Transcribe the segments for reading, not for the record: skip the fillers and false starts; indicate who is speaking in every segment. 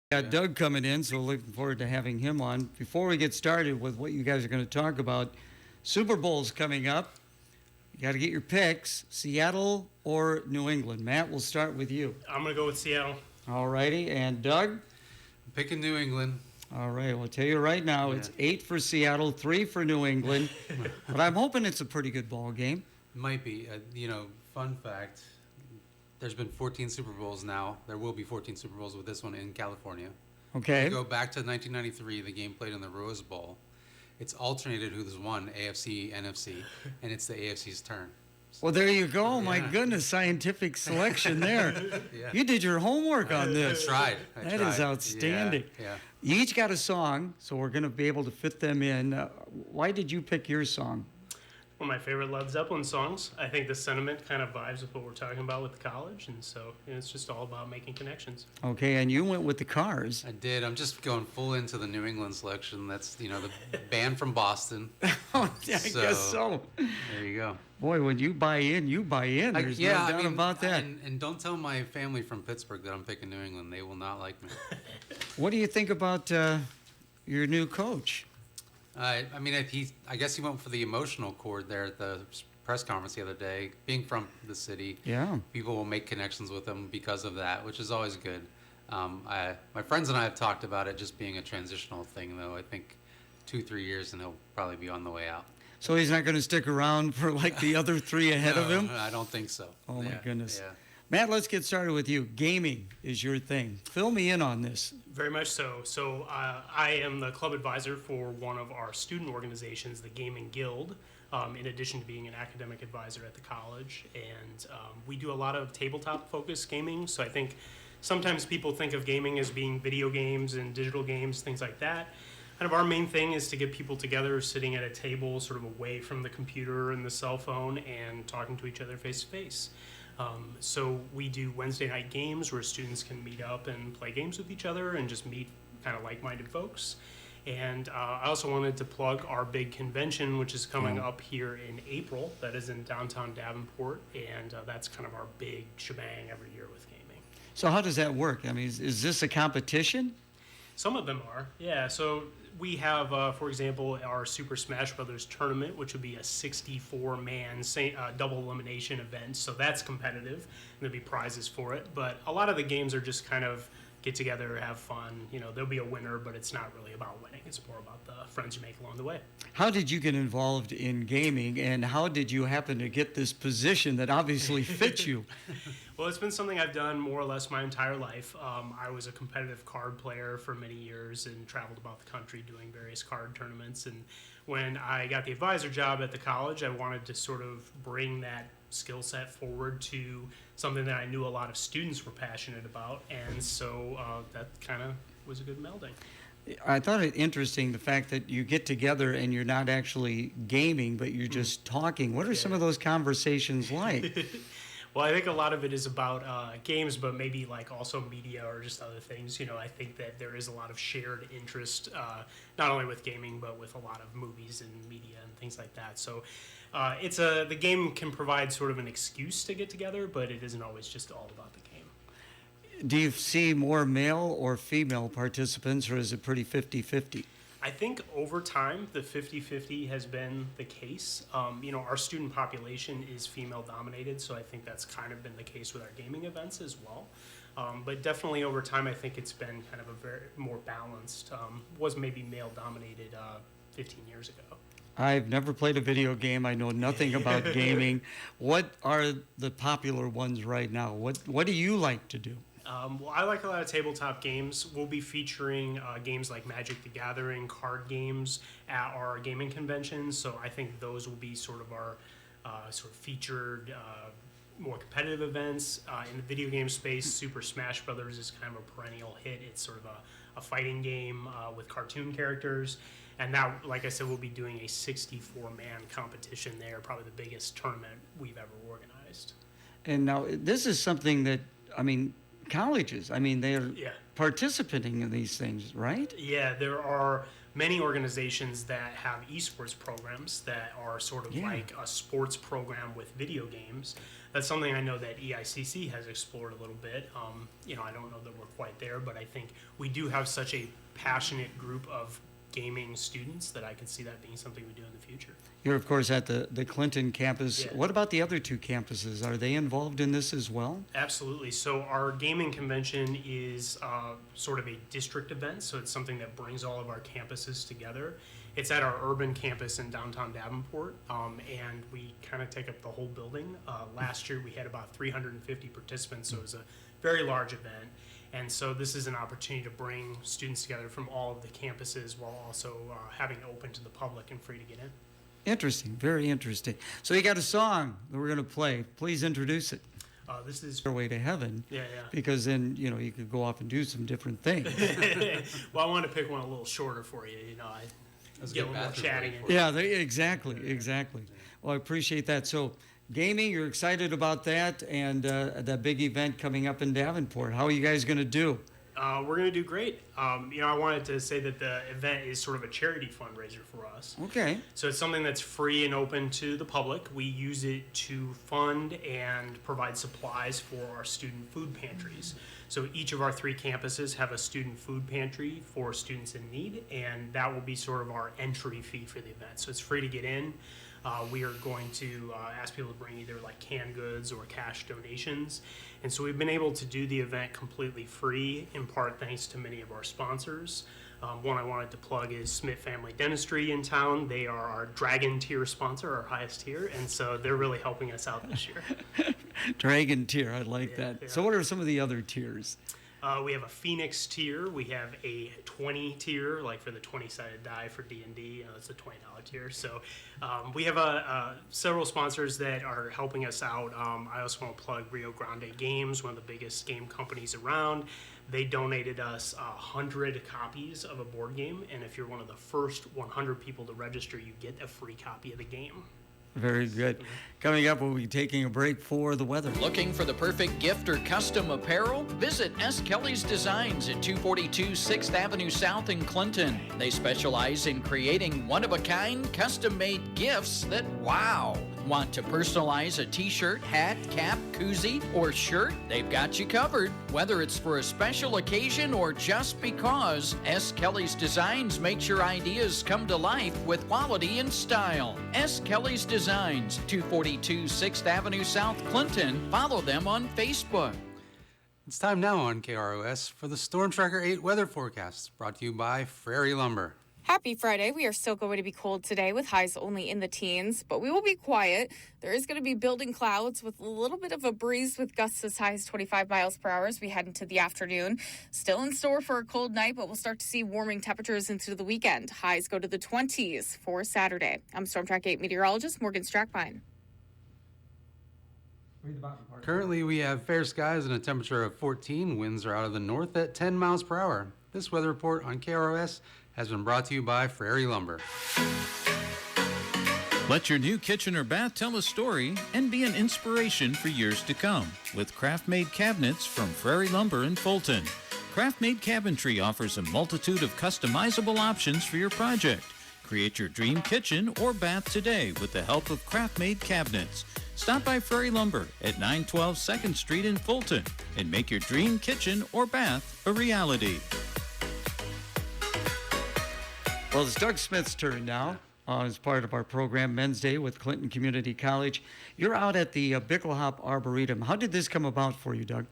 Speaker 1: Got Doug coming in, so looking forward to having him on. Before we get started with what you guys are going to talk about, Super Bowl's coming up. You got to get your picks, Seattle or New England. Matt, we'll start with you.
Speaker 2: I'm going to go with Seattle.
Speaker 1: All righty, and Doug?
Speaker 3: I'm picking New England.
Speaker 1: All right, I'll tell you right now, it's 8 for Seattle, 3 for New England, but I'm hoping it's a pretty good ball game.
Speaker 3: Might be. Fun fact, there's been 14 Super Bowls now. There will be 14 Super Bowls with this one in California.
Speaker 1: Okay.
Speaker 3: You go back to 1993, the game played in the Rose Bowl. It's alternated who's won, AFC, NFC, and it's the AFC's turn.
Speaker 1: Well, there you go. My goodness, scientific selection there.
Speaker 3: Yeah.
Speaker 1: You did your homework on this.
Speaker 3: I tried.
Speaker 1: That is outstanding.
Speaker 3: Yeah.
Speaker 1: You each got a song, so we're going to be able to fit them in. Why did you pick your song?
Speaker 2: One of my favorite Led Zeppelin songs. I think the sentiment kind of vibes with what we're talking about with college, and so it's just all about making connections.
Speaker 1: Okay, and you went with the Cars.
Speaker 3: I did. I'm just going full into the New England selection. That's, the band from Boston.
Speaker 1: Oh, yeah, I guess so.
Speaker 3: There you go.
Speaker 1: Boy, when you buy in, you buy in. There's no doubt about that.
Speaker 3: And don't tell my family from Pittsburgh that I'm picking New England. They will not like me.
Speaker 1: What do you think about your new coach?
Speaker 3: I guess he went for the emotional chord there at the press conference the other day. Being from the city, people will make connections with him because of that, which is always good. My friends and I have talked about it just being a transitional thing, though. I think 2-3 years and he'll probably be on the way out.
Speaker 1: So he's not going to stick around for like the other three ahead of him?
Speaker 3: I don't think so.
Speaker 1: Oh, my goodness.
Speaker 3: Yeah.
Speaker 1: Matt, let's get started with you. Gaming is your thing. Fill me in on this.
Speaker 2: Very much so. So I am the club advisor for one of our student organizations, the Gaming Guild, in addition to being an academic advisor at the college. And we do a lot of tabletop-focused gaming. So I think sometimes people think of gaming as being video games and digital games, things like that. Kind of our main thing is to get people together sitting at a table sort of away from the computer and the cell phone and talking to each other face-to-face. So we do Wednesday night games where students can meet up and play games with each other and just meet kind of like-minded folks. And I also wanted to plug our big convention, which is coming up here in April. That is in downtown Davenport, and that's kind of our big shebang every year with gaming.
Speaker 1: So how does that work? I mean, is this a competition?
Speaker 2: Some of them are, yeah. So we have, for example, our Super Smash Brothers tournament, which would be a 64-man double elimination event. So that's competitive, and there'll be prizes for it. But a lot of the games are just kind of get together, have fun. There'll be a winner, but it's not really about winning. It's more about the friends you make along the way.
Speaker 1: How did you get involved in gaming, and how did you happen to get this position that obviously fits you?
Speaker 2: Well, it's been something I've done more or less my entire life. I was a competitive card player for many years and traveled about the country doing various card tournaments. And when I got the advisor job at the college, I wanted to sort of bring that skill set forward to something that I knew a lot of students were passionate about. And so that kind of was a good melding.
Speaker 1: I thought it interesting, the fact that you get together and you're not actually gaming, but you're just talking. What are some of those conversations like?
Speaker 2: Well, I think a lot of it is about games, but maybe like also media or just other things. I think that there is a lot of shared interest, not only with gaming, but with a lot of movies and media and things like that. So the game can provide sort of an excuse to get together, but it isn't always just all about the game.
Speaker 1: Do you see more male or female participants, or is it pretty 50-50?
Speaker 2: I think over time, the 50-50 has been the case. Our student population is female dominated, so I think that's kind of been the case with our gaming events as well. But definitely over time, I think it's been kind of a very more balanced, was maybe male dominated 15 years ago.
Speaker 1: I've never played a video game. I know nothing about gaming. What are the popular ones right now? What do you like to do?
Speaker 2: Well, I like a lot of tabletop games. We'll be featuring games like Magic the Gathering, card games at our gaming conventions. So I think those will be sort of our sort of featured, more competitive events. In the video game space, Super Smash Brothers is kind of a perennial hit. It's sort of a fighting game with cartoon characters. And that, like I said, we'll be doing a 64-man competition there, probably the biggest tournament we've ever organized.
Speaker 1: And now this is something that, colleges, they're participating in these things, right?
Speaker 2: Yeah, there are many organizations that have esports programs that are sort of like a sports program with video games. That's something I know that EICC has explored a little bit. I don't know that we're quite there, but I think we do have such a passionate group of gaming students that I could see that being something we do in the future.
Speaker 1: You're, of course, at the Clinton campus.
Speaker 2: Yeah.
Speaker 1: What about the other two campuses? Are they involved in this as well?
Speaker 2: Absolutely. So our gaming convention is sort of a district event, so it's something that brings all of our campuses together. It's at our urban campus in downtown Davenport, and we kind of take up the whole building. Last year we had about 350 participants, so it was a very large event. And so this is an opportunity to bring students together from all of the campuses while also having it open to the public and free to get in.
Speaker 1: Interesting, very interesting. So you got a song that we're going to play. Please introduce it.
Speaker 2: This is
Speaker 1: Way to Heaven.
Speaker 2: Yeah.
Speaker 1: Because then, you could go off and do some different things.
Speaker 2: Well, I wanted to pick one a little shorter for you. I get a little more chatting.
Speaker 1: Yeah, exactly. Well, I appreciate that. So gaming, you're excited about that and that big event coming up in Davenport. How are you guys going to do?
Speaker 2: We're going to do great. I wanted to say that the event is sort of a charity fundraiser for us.
Speaker 1: Okay.
Speaker 2: So it's something that's free and open to the public. We use it to fund and provide supplies for our student food pantries. So each of our 3 campuses have a student food pantry for students in need, and that will be sort of our entry fee for the event. So it's free to get in. We are going to ask people to bring either like canned goods or cash donations. And so we've been able to do the event completely free, in part thanks to many of our sponsors. One I wanted to plug is Smith Family Dentistry in town. They are our Dragon tier sponsor, our highest tier, and so they're really helping us out this year.
Speaker 1: Dragon tier, I like that.
Speaker 2: Yeah.
Speaker 1: So what are some of the other tiers?
Speaker 2: We have a Phoenix tier. We have a 20 tier, like for the 20-sided die for D&D. It's a $20 tier. So we have several sponsors that are helping us out. I also want to plug Rio Grande Games, one of the biggest game companies around. They donated us 100 copies of a board game, and if you're one of the first 100 people to register, you get a free copy of the game.
Speaker 1: Very good. Coming up, we'll be taking a break for the weather.
Speaker 4: Looking for the perfect gift or custom apparel? Visit S. Kelly's Designs at 242 6th Avenue South in Clinton. They specialize in creating one-of-a-kind, custom-made gifts that wow. Want to personalize a t-shirt, hat, cap, koozie, or shirt? They've got you covered. Whether it's for a special occasion or just because, S. Kelly's Designs makes your ideas come to life with quality and style. S. Kelly's Designs, 242 6th Avenue South, Clinton. Follow them on Facebook.
Speaker 3: It's time now on KROS for the Storm Tracker 8 weather forecast, brought to you by Prairie Lumber.
Speaker 5: Happy Friday. We are still going to be cold today with highs only in the teens, but we will be quiet. There is going to be building clouds with a little bit of a breeze with gusts as high as 25 miles per hour as we head into the afternoon. Still in store for a cold night, but we'll start to see warming temperatures into the weekend. Highs go to the 20s for Saturday. I'm Storm Track 8 meteorologist Morgan Strackpine.
Speaker 3: Currently, we have fair skies and a temperature of 14. Winds are out of the north at 10 miles per hour. This weather report on KROS has been brought to you by Prairie Lumber.
Speaker 6: Let your new kitchen or bath tell a story and be an inspiration for years to come with craft-made cabinets from Prairie Lumber in Fulton. Craft-made Cabinetry offers a multitude of customizable options for your project. Create your dream kitchen or bath today with the help of craft-made cabinets. Stop by Prairie Lumber at 912 2nd Street in Fulton and make your dream kitchen or bath a reality.
Speaker 1: Well, it's Doug Smith's turn now. As part of our program, Men's Day with Clinton Community College. You're out at the Bickelhop Arboretum. How did this come about for you, Doug?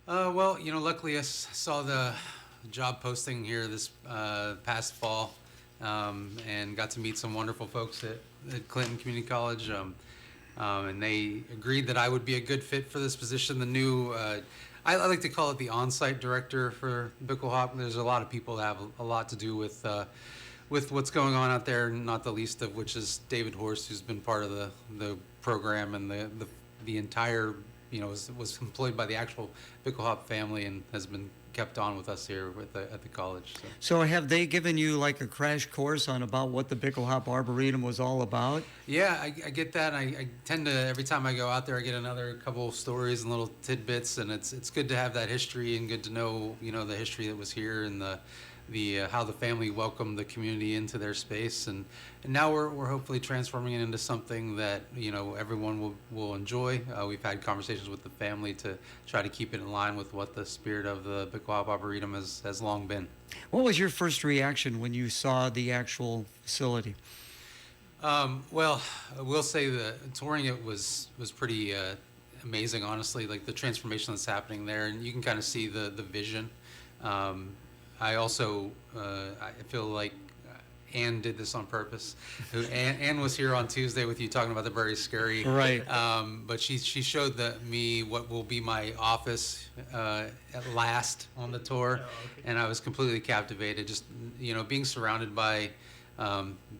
Speaker 3: Well, luckily I saw the job posting here this past fall and got to meet some wonderful folks at Clinton Community College. And they agreed that I would be a good fit for this position. The new, I like to call it the on-site director for Bickelhop. There's a lot of people that have a lot to do with what's going on out there, not the least of which is David Horst, who's been part of the program and the entire, was employed by the actual Bickelhop family and has been kept on with us here at the college.
Speaker 1: So have they given you like a crash course on about what the Bickelhop Arboretum was all about?
Speaker 3: Yeah, I get that. I tend to, every time I go out there, I get another couple of stories and little tidbits, and it's good to have that history and good to know, the history that was here and the the how the family welcomed the community into their space, and now we're hopefully transforming it into something that everyone will enjoy. We've had conversations with the family to try to keep it in line with what the spirit of the Big Hop Arboretum has long been.
Speaker 1: What was your first reaction when you saw the actual facility?
Speaker 3: Well, I will say that touring it was pretty amazing, honestly. Like the transformation that's happening there, and you can kind of see the vision. I also I feel like Anne did this on purpose. Anne was here on Tuesday with you talking about the very scary.
Speaker 1: Right.
Speaker 3: But she showed me what will be my office at last on the tour, and I was completely captivated. Just being surrounded by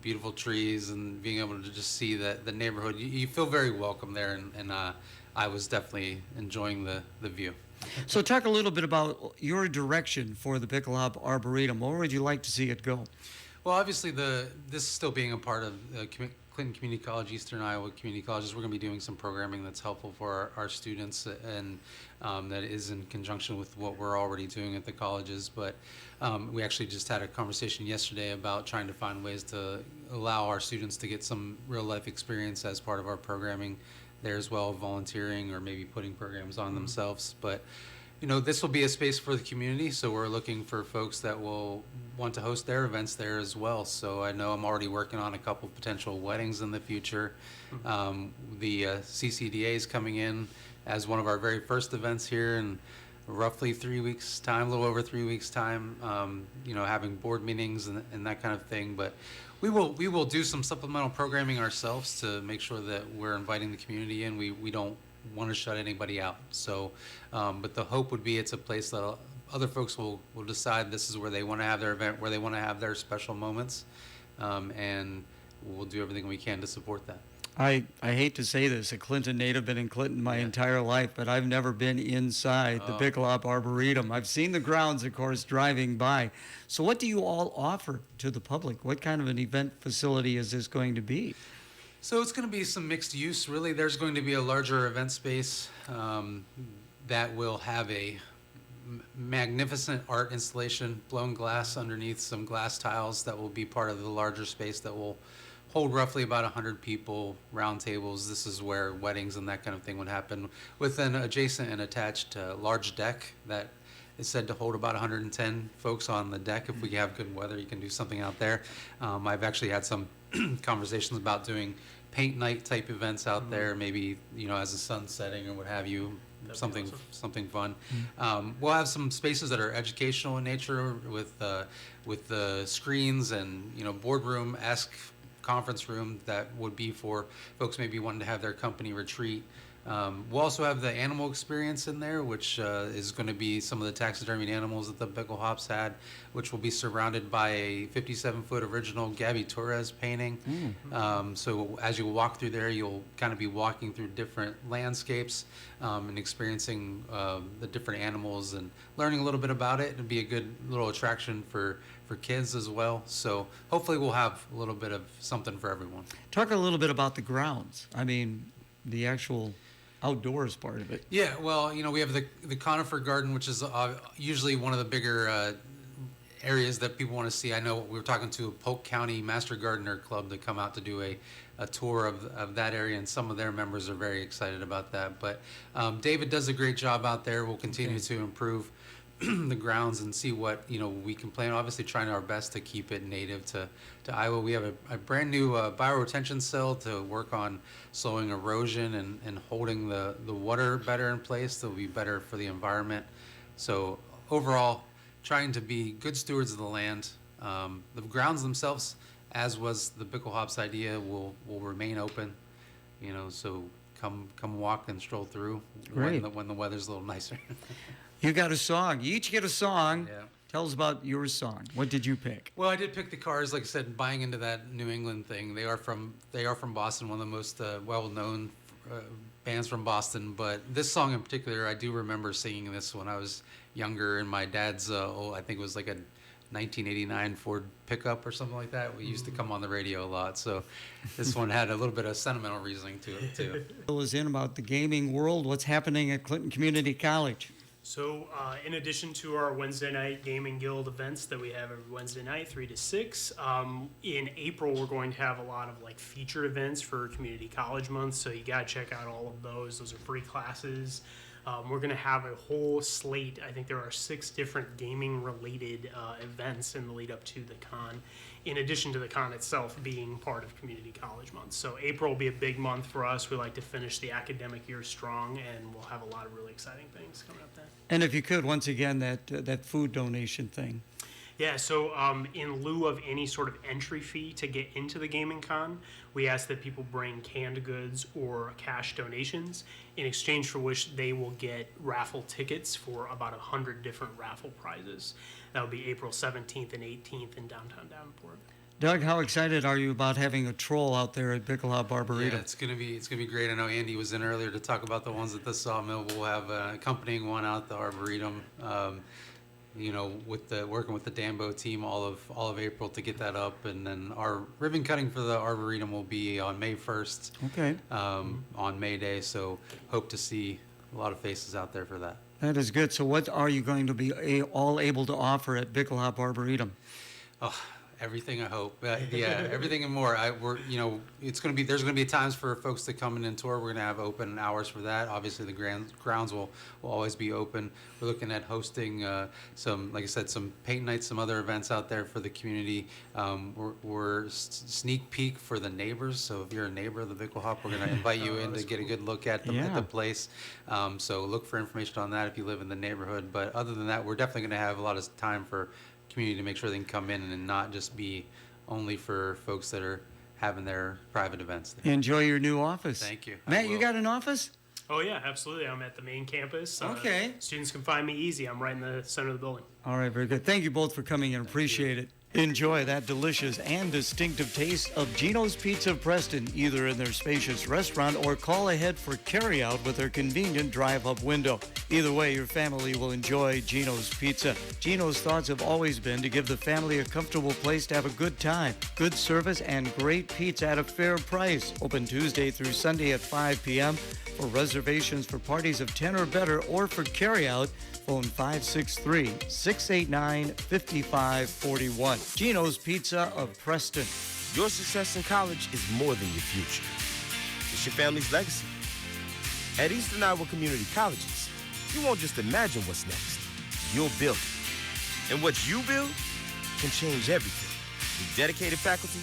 Speaker 3: beautiful trees and being able to just see the neighborhood. You feel very welcome there, and I was definitely enjoying the view.
Speaker 1: So talk a little bit about your direction for the Pickle Hop Arboretum. Where would you like to see it go?
Speaker 3: Well, obviously, this still being a part of Clinton Community College, Eastern Iowa Community Colleges, we're going to be doing some programming that's helpful for our students, and that is in conjunction with what we're already doing at the colleges. But we actually just had a conversation yesterday about trying to find ways to allow our students to get some real-life experience as part of our programming there as well, volunteering or maybe putting programs on themselves. But this will be a space for the community, so we're looking for folks that will want to host their events there as well. So I know I'm already working on a couple potential weddings in the future. The CCDA is coming in as one of our very first events here in roughly 3 weeks' time, a little over 3 weeks' time, having board meetings and that kind of thing. But we will do some supplemental programming ourselves to make sure that we're inviting the community in. We don't want to shut anybody out. So, but the hope would be it's a place that other folks will decide this is where they want to have their event, where they want to have their special moments, and we'll do everything we can to support that.
Speaker 1: I hate to say this, a Clinton native, been in Clinton my entire life, but I've never been inside the Pickle Hop Arboretum. I've seen the grounds, of course, driving by. So what do you all offer to the public? What kind of an event facility is this going to be?
Speaker 3: So it's going to be some mixed use, really. There's going to be a larger event space that will have a magnificent art installation, blown glass underneath some glass tiles that will be part of the larger space that will hold roughly about 100 people, round tables. This is where weddings and that kind of thing would happen, with an adjacent and attached large deck that is said to hold about 110 folks on the deck. If we have good weather, you can do something out there. I've actually had some conversations about doing paint night type events out there, maybe as the sun's setting or what have you. Something fun. We'll have some spaces that are educational in nature with the screens and boardroom-esque conference room that would be for folks maybe wanting to have their company retreat. We'll also have the animal experience in there, which is going to be some of the taxidermied animals that the Pickle Hops had, which will be surrounded by a 57-foot original Gabby Torres painting. So as you walk through there, you'll kind of be walking through different landscapes and experiencing the different animals and learning a little bit about it. It'll be a good little attraction for kids as well. So hopefully we'll have a little bit of something for everyone.
Speaker 1: Talk a little bit about the grounds. I mean, the actual outdoors part of it.
Speaker 3: Yeah, well, we have the conifer garden, which is usually one of the bigger areas that people want to see. I know we were talking to a Polk County Master Gardener Club to come out to do a tour of that area, and some of their members are very excited about that. But David does a great job out there. We'll continue to improve the grounds and see what we can plan. Obviously, trying our best to keep it native to Iowa. We have a brand new bioretention cell to work on slowing erosion and holding the water better in place. That'll be better for the environment. So overall, trying to be good stewards of the land. The grounds themselves, as was the Pickle Hops idea, will remain open. So come walk and stroll through when the weather's a little nicer.
Speaker 1: You got a song. You each get a song.
Speaker 3: Yeah.
Speaker 1: Tell us about your song. What did you pick?
Speaker 3: Well, I did pick the Cars. Like I said, buying into that New England thing. They are from Boston, one of the most well-known bands from Boston. But this song in particular, I do remember singing this when I was younger, and my dad's I think it was like a 1989 Ford pickup or something like that. We used to come on the radio a lot, so this one had a little bit of sentimental reasoning to it too.
Speaker 1: Fill us in about the gaming world. What's happening at Clinton Community College?
Speaker 2: So, in addition to our Wednesday night Gaming Guild events that we have every Wednesday night, 3 to 6, in April we're going to have a lot of like featured events for Community College Month. So you gotta check out all of those. Those are free classes. We're going to have a whole slate. I think there are 6 different gaming-related events in the lead up to the con, in addition to the con itself being part of Community College Month. So April will be a big month for us. We like to finish the academic year strong, and we'll have a lot of really exciting things coming up then.
Speaker 1: And if you could, once again, that food donation thing.
Speaker 2: Yeah, so in lieu of any sort of entry fee to get into the gaming con, we ask that people bring canned goods or cash donations, in exchange for which they will get raffle tickets for about 100 different raffle prizes. That will be April 17th and 18th in downtown Davenport.
Speaker 1: Doug, how excited are you about having a troll out there at Bickelhaus Arboretum?
Speaker 3: Yeah, it's gonna be great. I know Andy was in earlier to talk about the ones at the Sawmill. We'll have an accompanying one out at the Arboretum. Working with the Dambo team all of April to get that up, and then our ribbon cutting for the Arboretum will be on May 1st.
Speaker 1: Okay.
Speaker 3: On May Day, so hope to see a lot of faces out there for that.
Speaker 1: That is good. So what are you going to be all able to offer at Bickelhaus Arboretum?
Speaker 3: Oh, everything, I hope. Yeah, everything and more. There's going to be times for folks to come in and tour. We're going to have open hours for that. Obviously, the grounds will always be open. We're looking at hosting some, like I said, some paint nights, some other events out there for the community. We're sneak peek for the neighbors. So if you're a neighbor of the Bickelhaus, we're going to invite you in to get a good look at the place. So look for information on that if you live in the neighborhood. But other than that, we're definitely going to have a lot of time for community to make sure they can come in and not just be only for folks that are having their private events there.
Speaker 1: Enjoy your new office.
Speaker 3: Thank you.
Speaker 1: Matt, you got an office?
Speaker 2: Oh yeah, absolutely. I'm at the main campus.
Speaker 1: Okay.
Speaker 2: Students can find me easy. I'm right in the center of the building.
Speaker 1: All right, very good. Thank you both for coming in. Appreciate it. Enjoy that delicious and distinctive taste of Gino's Pizza of Preston, either in their spacious restaurant or call ahead for carryout with their convenient drive-up window. Either way, your family will enjoy Gino's Pizza. Gino's thoughts have always been to give the family a comfortable place to have a good time, good service, and great pizza at a fair price. Open Tuesday through Sunday at 5 p.m. For reservations for parties of 10 or better or for carryout, phone 563-689-5541. Gino's Pizza of Preston.
Speaker 7: Your success in college is more than your future. It's your family's legacy. At Eastern Iowa Community Colleges, you won't just imagine what's next. You'll build it. And what you build can change everything. With dedicated faculty,